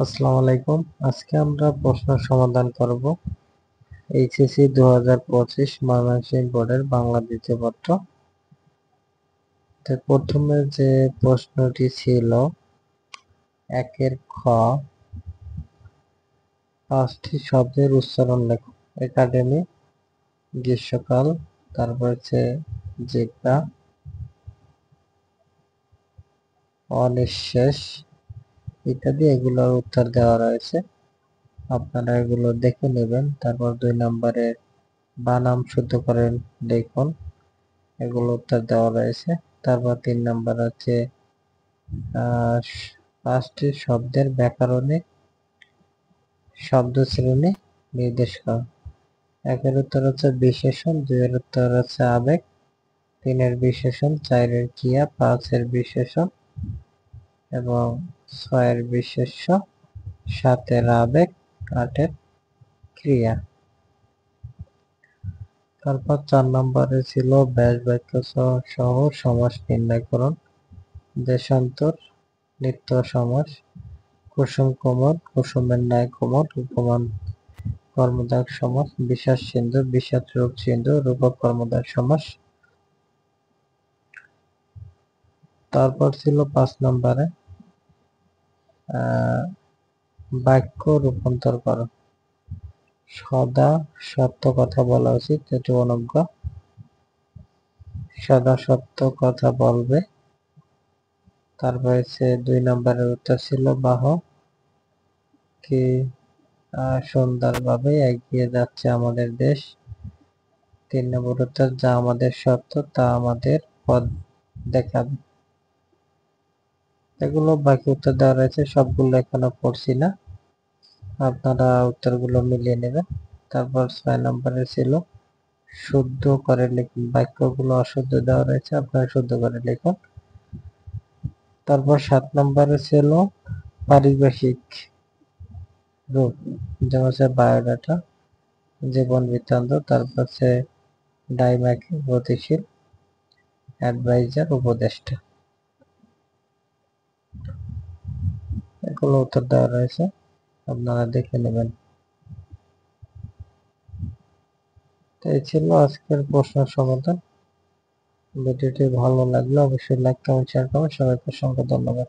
আসসালামু আলাইকুম। আজকে আমরা প্রশ্ন সমাধান করব এইচএসসি 2025 ময়মনসিংহ বোর্ডের বাংলা দ্বিতীয় পত্র। তো প্রথমে যে প্রশ্নটি ছিল একের খ, পাঁচটি শব্দের উচ্চারণ লেখো। একাডেমি, গ্রীষ্মকাল, তারপর হচ্ছে জেব্রা, অনিঃশেষ ইত্যাদি, এগুলোর উত্তর দেওয়া রয়েছে। আপনারা এগুলো দেখে নেবেন। তারপর 2 নম্বরের বানাম শুদ্ধ করেন লিখুন, এগুলো উত্তর দেওয়া রয়েছে। তারপর 3 নম্বর হচ্ছে পাঁচটি শব্দের ব্যাকরণিক শব্দ শ্রেণী নির্দেশ করো। একের উত্তর হচ্ছে বিশেষণ, 2 এর উত্তর হচ্ছে আবেগ, 3 এর বিশেষণ, 4 এর ক্রিয়া, 5 এর বিশেষণ এবং 6 এর বিশেষ্য, 7 এর আবেগ, 8 এর ক্রিয়া। তারপর 4 নম্বরে ছিল ব্যাস বাক্য সহ সমাস নির্ণয় করুন। দেশান্তর, নিত্য সমাস, কুসুম কোমল, কুসুমের ন্যায় কোমল, উপমান কর্মধারক সমাস, বিষাদ সিন্ধু, বিষাদ রূপ সিন্ধু, রূপক কর্মধারক সমাস। তারপর ছিল 5 নম্বরে বাক্য রূপান্তর করো। সদা সত্য কথা বলা উচিত, এটি অনুজ্ঞ। সদা সত্য কথা বলবে। তারপর হচ্ছে 2 নম্বরের উত্তর ছিল বাহ কি সুন্দরভাবে এগিয়ে যাচ্ছে আমাদের দেশ। 3 নম্বর উত্তর যা আমাদের সত্য তা আমাদের পথ দেখাবে। এগুলো বাকি উত্তর দেওয়া রয়েছে, সবগুলো এখনো পড়ছি না, আপনারা উত্তরগুলো মিলিয়ে নেবেন। তারপর 6 নম্বরে ছিল শুদ্ধ করে লিখুন। বাক্যগুলো অশুদ্ধ দেওয়া রয়েছে, আপনারা শুদ্ধ করে লিখুন। তারপর 7 নম্বরে ছিল পারিভাষিক রূপ, যেমন হচ্ছে বায়োডাটা, জীবন বৃত্তান্ত, তারপর হচ্ছে ডাইম্যাক, গতিশীল, অ্যাডভাইজার, উপদেষ্টা। এগুলো উত্তর দেওয়া রয়েছে, আপনারা দেখে নেবেন। এই ছিল আজকের প্রশ্ন সমাধান। ভিডিওটি ভালো লাগলে অবশ্যই লাইক, কমেন্ট, শেয়ার করবেন। সবাইকে অসংখ্য ধন্যবাদ।